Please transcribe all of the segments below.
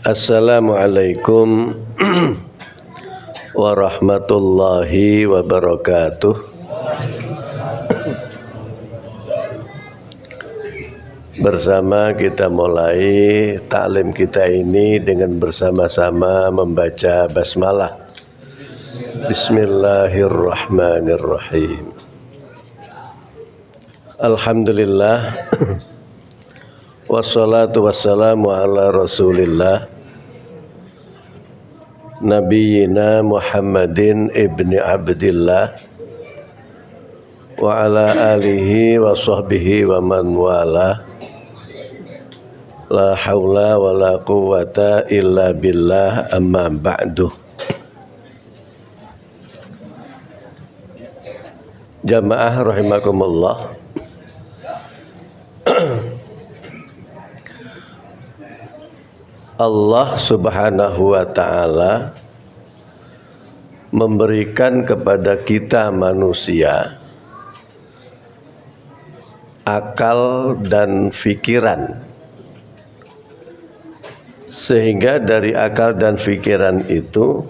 Assalamualaikum warahmatullahi wabarakatuh. Bersama kita mulai taklim kita ini dengan bersama-sama membaca basmalah. Bismillahirrahmanirrahim. Alhamdulillah. Wassalatu wassalamu ala rasulillah Nabiyyina Muhammadin ibni Abdillah wa ala alihi wa sahbihi wa man wala. La hawla wa la quwwata illa billah, amma ba'du. Jamaah rahimakumullah. Allah subhanahu wa ta'ala memberikan kepada kita manusia akal dan pikiran, sehingga dari akal dan pikiran itu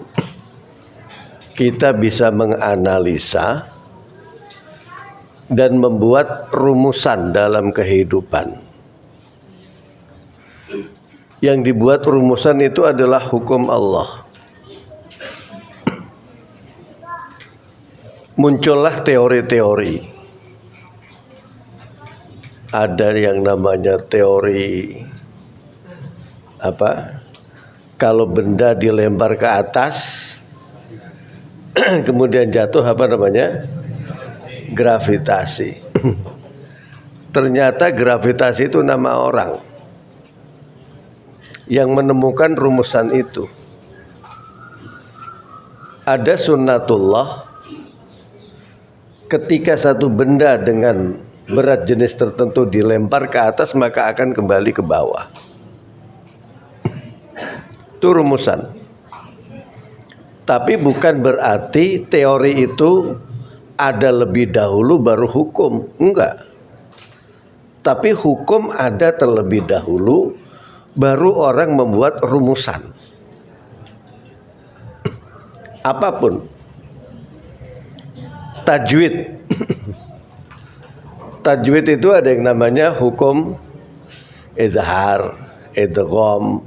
kita bisa menganalisa dan membuat rumusan dalam kehidupan. Yang dibuat rumusan itu adalah hukum Allah. Muncullah teori-teori. Ada yang namanya teori kalau benda dilempar ke atas kemudian jatuh, gravitasi. Ternyata gravitasi itu nama orang yang menemukan rumusan itu. Ada sunnatullah, ketika satu benda dengan berat jenis tertentu dilempar ke atas maka akan kembali ke bawah. Itu rumusan. Tapi bukan berarti teori itu ada lebih dahulu baru hukum. Enggak. Tapi hukum ada terlebih dahulu, baru orang membuat rumusan. Apapun. Tajwid. Tajwid itu ada yang namanya hukum izhar, idgham,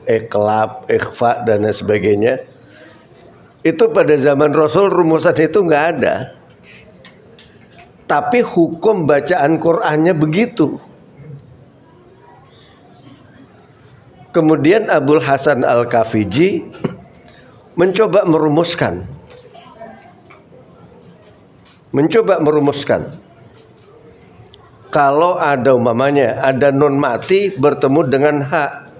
iqlab, ikhfa dan sebagainya. Itu pada zaman Rasul rumusan itu enggak ada. Tapi hukum bacaan Qur'annya begitu. Kemudian Abul Hasan Al-Kafiji mencoba merumuskan. Kalau ada ada nun mati bertemu dengan ha.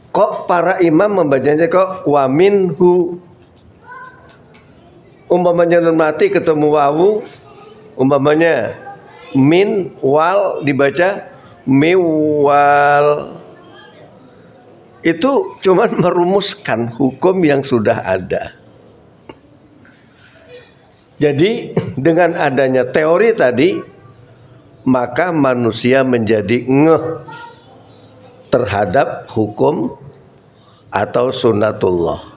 Kok para imam membacanya kok wa minhu? Umpamanya nun mati ketemu wawu, umpamanya min wal dibaca miwal. Itu cuman merumuskan hukum yang sudah ada. Jadi dengan adanya teori tadi, maka manusia menjadi ngeh terhadap hukum atau sunnatullah.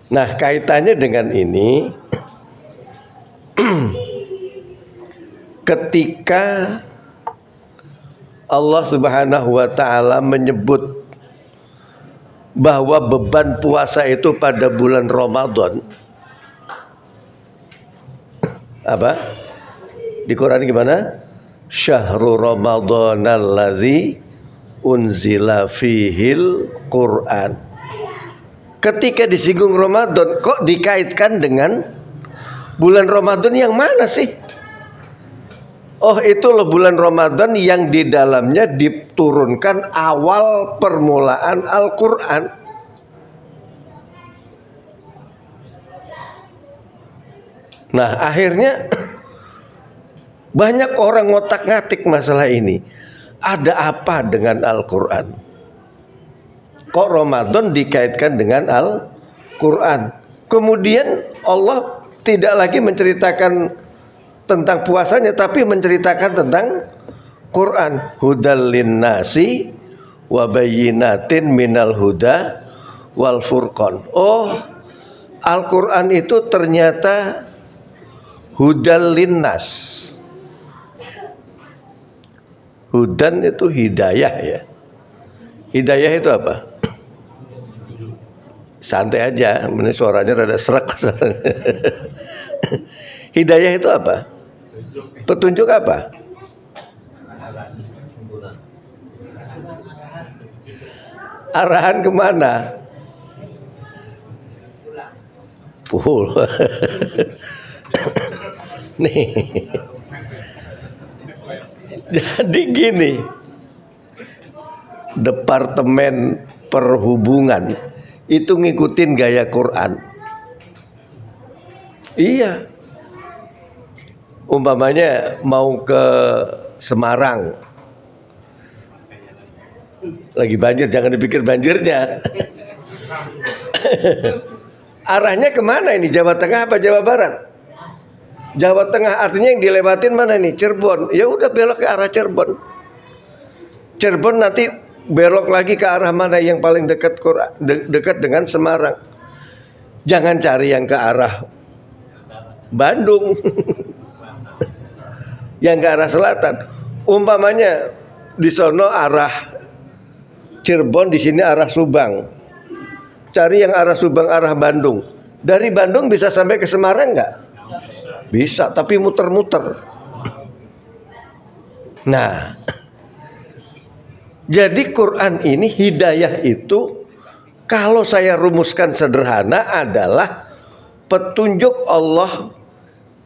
Nah, kaitannya dengan ini, ketika Allah subhanahu wa ta'ala menyebut bahwa beban puasa itu pada bulan Ramadan. Di Quran gimana? Syahrul Ramadhanal ladzi unzila fihil Quran. Ketika disinggung Ramadan, kok dikaitkan dengan bulan Ramadan yang mana sih? Oh, itu loh bulan Ramadan yang di dalamnya diturunkan awal permulaan Al-Quran. Nah, akhirnya banyak orang ngotak-ngatik masalah ini. Ada apa dengan Al-Quran? Kok Ramadan dikaitkan dengan Al-Quran? Kemudian Allah tidak lagi menceritakan tentang puasanya, tapi menceritakan tentang Quran. Hudal linnasi wa bayyinatin minal huda wal furqan. Oh, Al-Qur'an itu ternyata hudal linnas. Hudan itu hidayah ya. Hidayah itu apa? Santai aja, ini suaranya rada serak. Hidayah itu apa? Petunjuk apa? Arahan kemana? Pull. Nih. Jadi gini, Departemen Perhubungan itu ngikutin gaya Quran. Iya. Umpamanya mau ke Semarang, lagi banjir, jangan dipikir banjirnya. Arahnya kemana ini? Jawa Tengah apa Jawa Barat? Jawa Tengah artinya yang dilewatin mana nih? Cirebon. Ya udah belok ke arah Cirebon. Cirebon nanti belok lagi ke arah mana yang paling dekat dekat dengan Semarang. Jangan cari yang ke arah Bandung. Yang ke arah selatan. Umpamanya di sono arah Cirebon, di sini arah Subang. Cari yang arah Subang, arah Bandung. Dari Bandung bisa sampai ke Semarang nggak? Bisa, tapi muter-muter. Nah, jadi Quran ini, hidayah itu kalau saya rumuskan sederhana adalah petunjuk Allah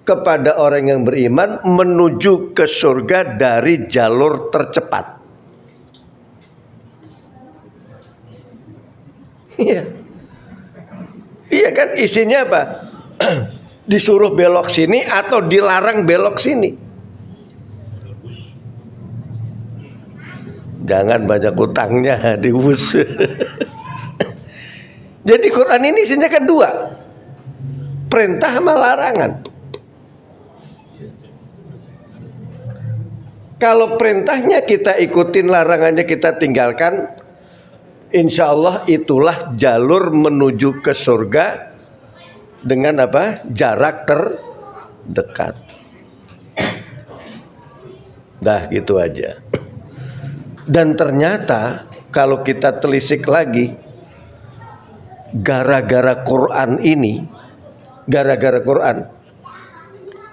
kepada orang yang beriman menuju ke surga dari jalur tercepat. Iya. Iya kan, isinya apa? Disuruh belok sini atau dilarang belok sini. Jangan banyak utangnya di bus. Jadi Quran ini isinya kan dua, perintah sama larangan. Kalau perintahnya kita ikutin, larangannya kita tinggalkan, insya Allah itulah jalur menuju ke surga dengan apa? Jarak terdekat. Dah gitu aja. Dan ternyata kalau kita telisik lagi, gara-gara Quran ini, gara-gara Quran,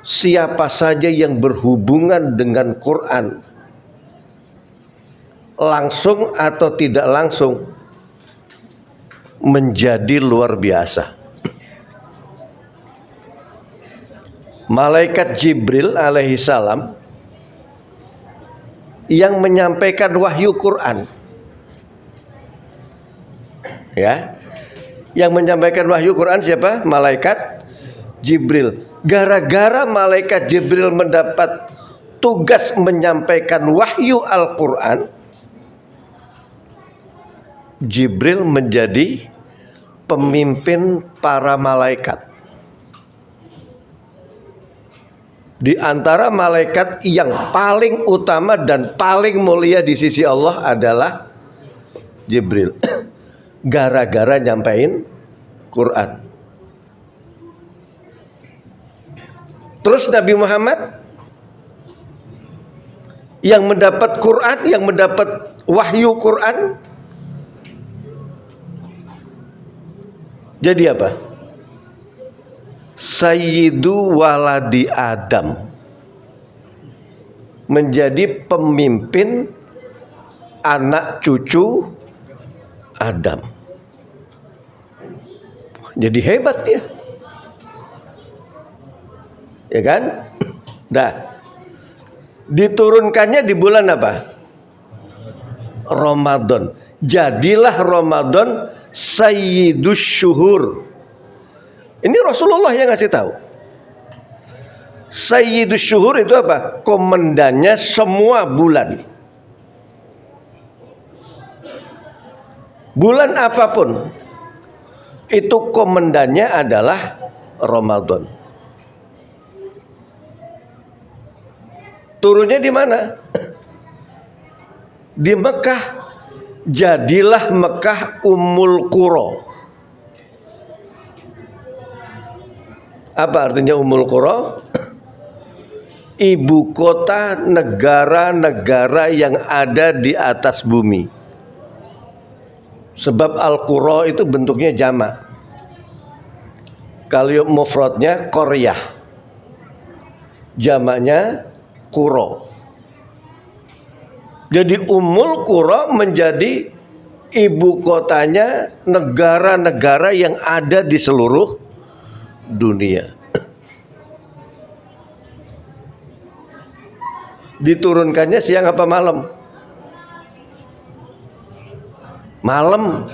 siapa saja yang berhubungan dengan Quran langsung atau tidak langsung menjadi luar biasa. Malaikat Jibril alaihi salam yang menyampaikan wahyu Quran, ya, yang menyampaikan wahyu Quran siapa? Malaikat Jibril. Gara-gara malaikat Jibril mendapat tugas menyampaikan wahyu Al-Quran, Jibril menjadi pemimpin para malaikat. Di antara malaikat yang paling utama dan paling mulia di sisi Allah adalah Jibril. Gara-gara nyampein Quran. Terus Nabi Muhammad yang mendapat Quran, yang mendapat wahyu Quran, jadi apa? Sayyidu waladi Adam, menjadi pemimpin anak cucu Adam. Jadi hebat dia, ya kan? Dah, diturunkannya di bulan apa? Ramadan. Jadilah Ramadan sayyidus syuhur. Ini Rasulullah yang ngasih tahu. Sayyidus syuhur itu apa? Komandannya semua bulan. Bulan apapun itu komandannya adalah Ramadan. Turunnya di mana? Di Mekah. jadilah Mekah Ummul Qura. Apa artinya Ummul Qura? Ibu kota negara-negara yang ada di atas bumi. Sebab Al-Qura itu bentuknya jamak. Kalau mufradnya Qaryah, jamaknya Qura. Jadi Ummul Qura menjadi ibu kotanya negara-negara yang ada di seluruh dunia. Diturunkannya siang apa malam? Malam.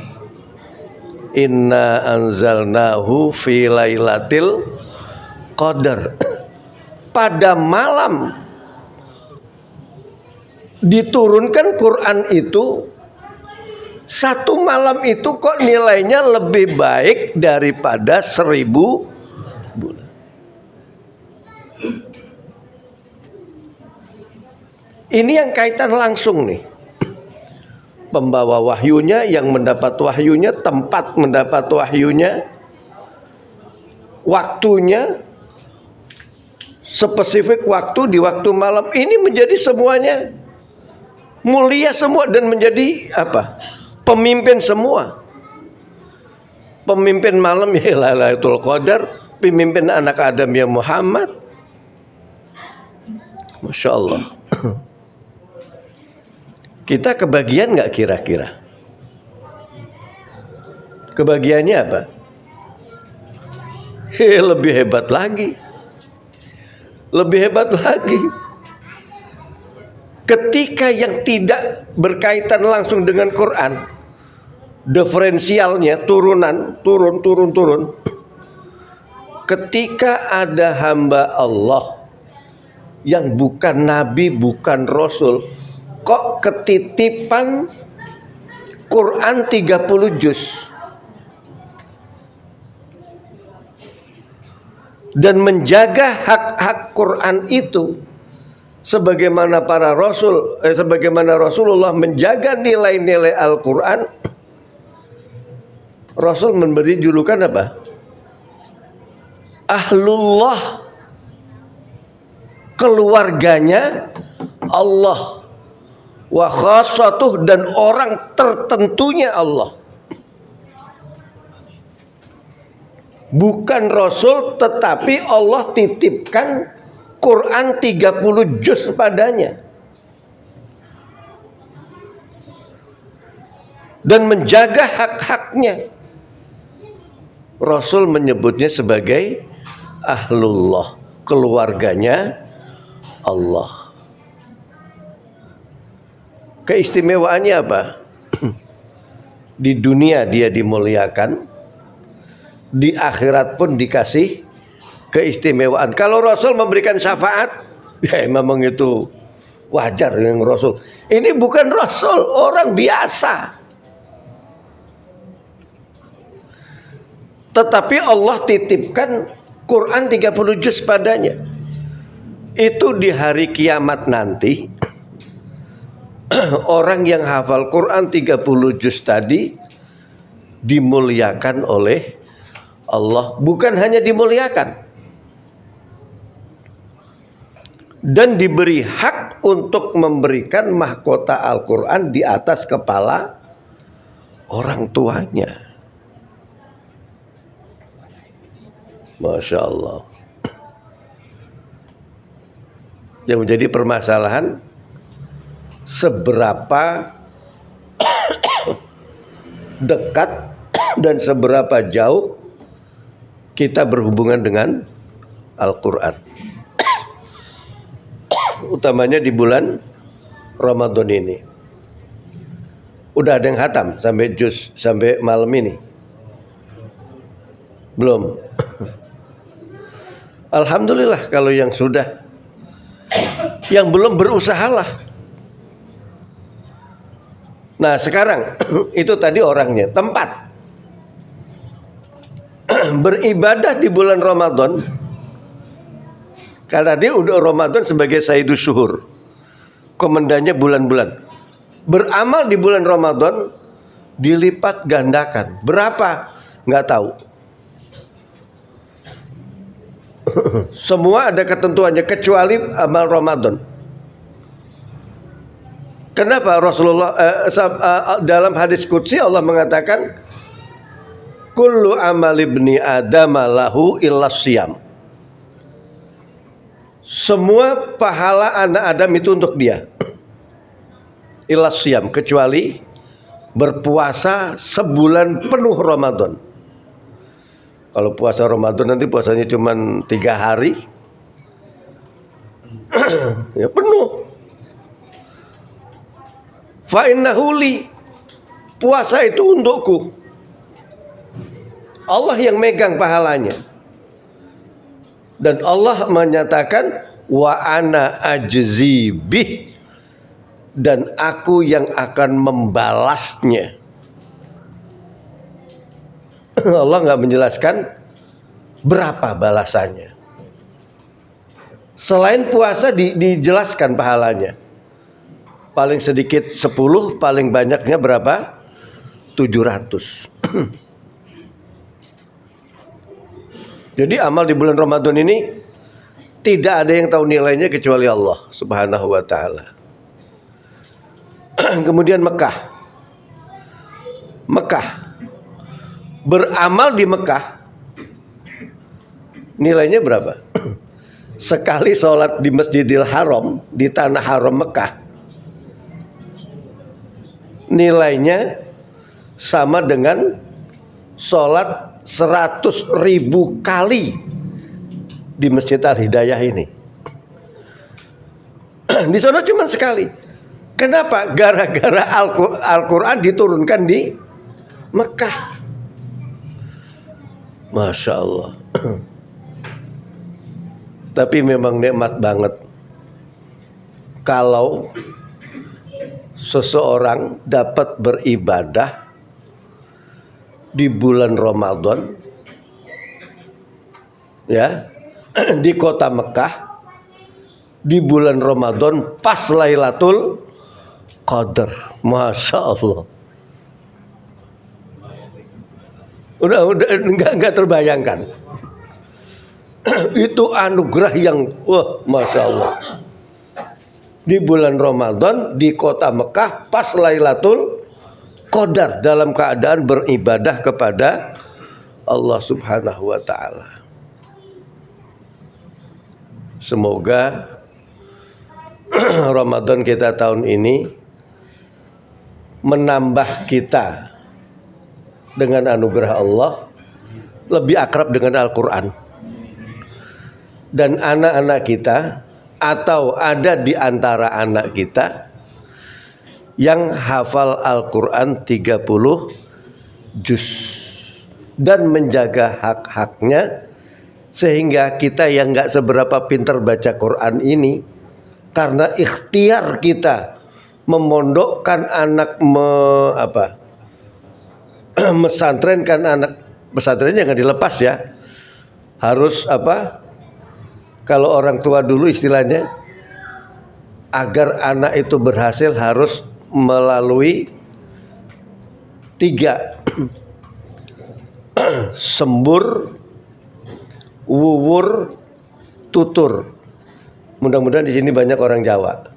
Inna anzalnahu fi lailatul qadar. Pada malam diturunkan Quran itu. Satu malam itu kok nilainya lebih baik daripada 1000 bulan. Ini yang kaitan langsung nih. Pembawa wahyunya, yang mendapat wahyunya, tempat mendapat wahyunya, waktunya, spesifik waktu di waktu malam. Ini menjadi semuanya mulia semua dan menjadi apa? Pemimpin semua. Pemimpin malam ya Lailatul Qadar, pemimpin anak Adam ya Muhammad. Masya Allah. Kita kebagian nggak kira-kira? Kebagiannya apa? Lebih hebat lagi. Lebih hebat lagi. Ketika yang tidak berkaitan langsung dengan Quran, diferensialnya turunan, turun. Ketika ada hamba Allah yang bukan nabi, bukan rasul, kok ketitipan Quran 30 juz dan menjaga hak-hak Quran itu sebagaimana para rasul, sebagaimana Rasulullah menjaga nilai-nilai Al-Quran. Rasul memberi julukan apa? Ahlullah, keluarganya Allah. Wa khassatuh, dan orang tertentunya Allah. Bukan Rasul, tetapi Allah titipkan Quran 30 juz padanya. Dan menjaga hak-haknya. Rasul menyebutnya sebagai Ahlullah, keluarganya Allah. Keistimewaannya apa? Di dunia dia dimuliakan, di akhirat pun dikasih keistimewaan. Kalau Rasul memberikan syafaat, ya memang itu wajar yang Rasul. Ini bukan Rasul, orang biasa. Tetapi Allah titipkan Quran 30 juz padanya. Itu di hari kiamat nanti. Orang yang hafal Quran 30 juz tadi dimuliakan oleh Allah. Bukan hanya dimuliakan, dan diberi hak untuk memberikan mahkota Al-Quran di atas kepala orang tuanya. Masya Allah. Yang menjadi permasalahan, seberapa dekat dan seberapa jauh kita berhubungan dengan Al-Quran, utamanya di bulan Ramadan ini. Udah ada yang khatam sampai juz, sampai malam ini? Belum. Alhamdulillah kalau yang sudah. Yang belum, berusahalah. Nah sekarang itu tadi orangnya. Tempat beribadah di bulan Ramadan. Karena tadi udah Ramadan sebagai Sayyidus Syuhur, komandannya bulan-bulan. beramal di bulan Ramadan dilipat gandakan. Berapa? Nggak tahu. Semua ada ketentuannya kecuali amal Ramadan. Kenapa Rasulullah dalam hadis qudsi Allah mengatakan kullu amal ibni adam lahu illa siyam. Semua pahala anak Adam itu untuk dia. Illa siyam, kecuali berpuasa sebulan penuh Ramadan. Kalau puasa Ramadan nanti puasanya cuma 3 hari, ya penuh. Fa innahu li, puasa itu untukku. Allah yang megang pahalanya. Dan Allah menyatakan wa ana ajzi bih, dan aku yang akan membalasnya. Allah nggak menjelaskan berapa balasannya. Selain puasa dijelaskan pahalanya. Paling sedikit 10, paling banyaknya berapa? 700. Jadi amal di bulan Ramadan ini tidak ada yang tahu nilainya kecuali Allah Subhanahu wa taala. Kemudian Mekah. Beramal di Mekah nilainya berapa? Sekali sholat di Masjidil Haram, di tanah haram Mekah, nilainya sama dengan sholat 100.000 kali di Masjid Al-Hidayah ini. Di sana cuma sekali. Kenapa? Gara-gara Al-Quran diturunkan di Mekah. Masya Allah. Tapi memang nikmat banget kalau seseorang dapat beribadah di bulan Ramadan, ya, di kota Mekah di bulan Ramadan pas Lailatul Qadar. Masya Allah. Udah nggak terbayangkan. Itu anugerah yang wah, Masya Allah. Di bulan Ramadan di kota Mekah pas Lailatul Qadar dalam keadaan beribadah kepada Allah Subhanahu wa taala. Semoga Ramadan kita tahun ini menambah kita dengan anugerah Allah lebih akrab dengan Al-Quran. Dan anak-anak kita atau ada di antara anak kita yang hafal Al-Quran 30 juz dan menjaga hak-haknya, sehingga kita yang gak seberapa pintar baca Quran ini karena ikhtiar kita memondokkan anak mesantrenkan anak. Pesantren jangan dilepas ya, harus kalau orang tua dulu istilahnya, agar anak itu berhasil harus melalui 3 sembur, wuwur, tutur. Mudah-mudahan di sini banyak orang Jawa.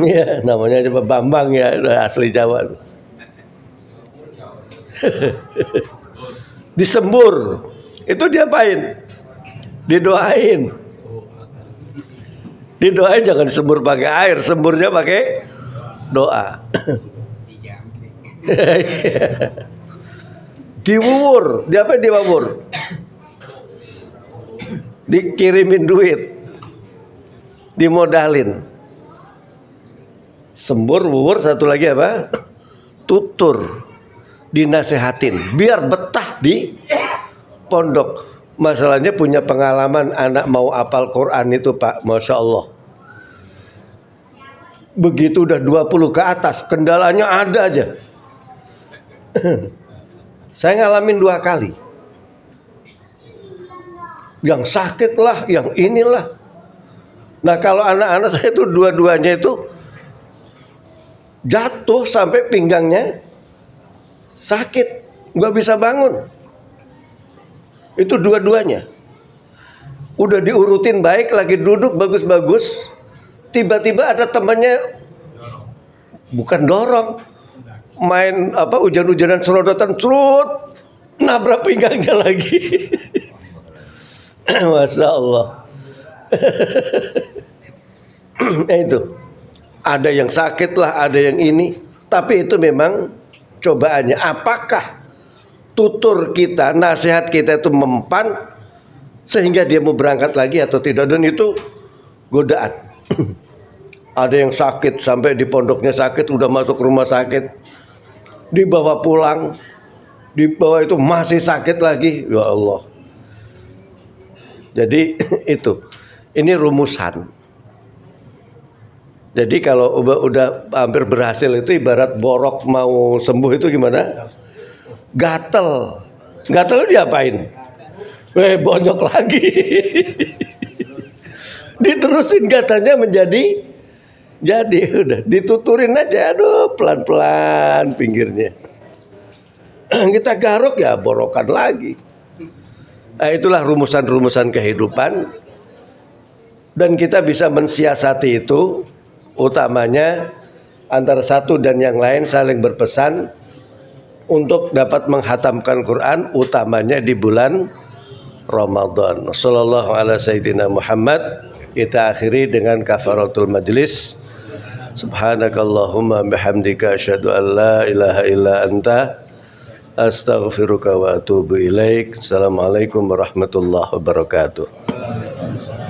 Ya, namanya coba Bambang ya, asli Jawa. Disembur, itu diapain? Didoain. Didoain, jangan disembur pakai air, semburnya pakai doa. Diwuwur, diapain diwuwur? Dikirimin duit, dimodalin. Sembur, wuwur, satu lagi apa? Tutur, dinasehatin biar betah di pondok. Masalahnya punya pengalaman anak mau hafal Quran itu Pak, Masya Allah. Begitu udah 20 ke atas, kendalanya ada aja. Saya ngalamin 2 kali. Yang sakit lah, yang inilah. Nah kalau anak-anak saya itu dua-duanya itu jatuh sampai pinggangnya sakit, nggak bisa bangun. Itu dua-duanya. Udah diurutin baik, lagi duduk bagus-bagus, tiba-tiba ada temannya, bukan dorong, main hujan-hujanan serodotan, cerut, nabrak pinggangnya lagi. Masya Allah. Itu ada yang sakit lah, ada yang ini, tapi itu memang cobaannya. Apakah tutur kita, nasihat kita itu mempan sehingga dia mau berangkat lagi atau tidak? Dan itu godaan. Ada yang sakit sampai di pondoknya sakit, udah masuk rumah sakit, dibawa pulang, dibawa itu masih sakit lagi. Ya Allah. Jadi itu, ini rumusan. Jadi kalau udah hampir berhasil itu ibarat borok mau sembuh itu gimana? Gatel. Gatel diapain? Bonyok lagi. Diterusin katanya jadi udah dituturin aja, aduh pelan-pelan pinggirnya. Kita garuk ya borokan lagi. Nah, itulah rumusan-rumusan kehidupan, dan kita bisa mensiasati itu, utamanya antara satu dan yang lain saling berpesan untuk dapat menghatamkan Quran, utamanya di bulan Ramadan. Sallallahu ala sayyidina Muhammad. Kita akhiri dengan kafaratul majlis. Subhanakallahumma bihamdika asyhadu an la ilaha illa anta astaghfiruka wa atubu ilaik. Assalamualaikum warahmatullahi wabarakatuh.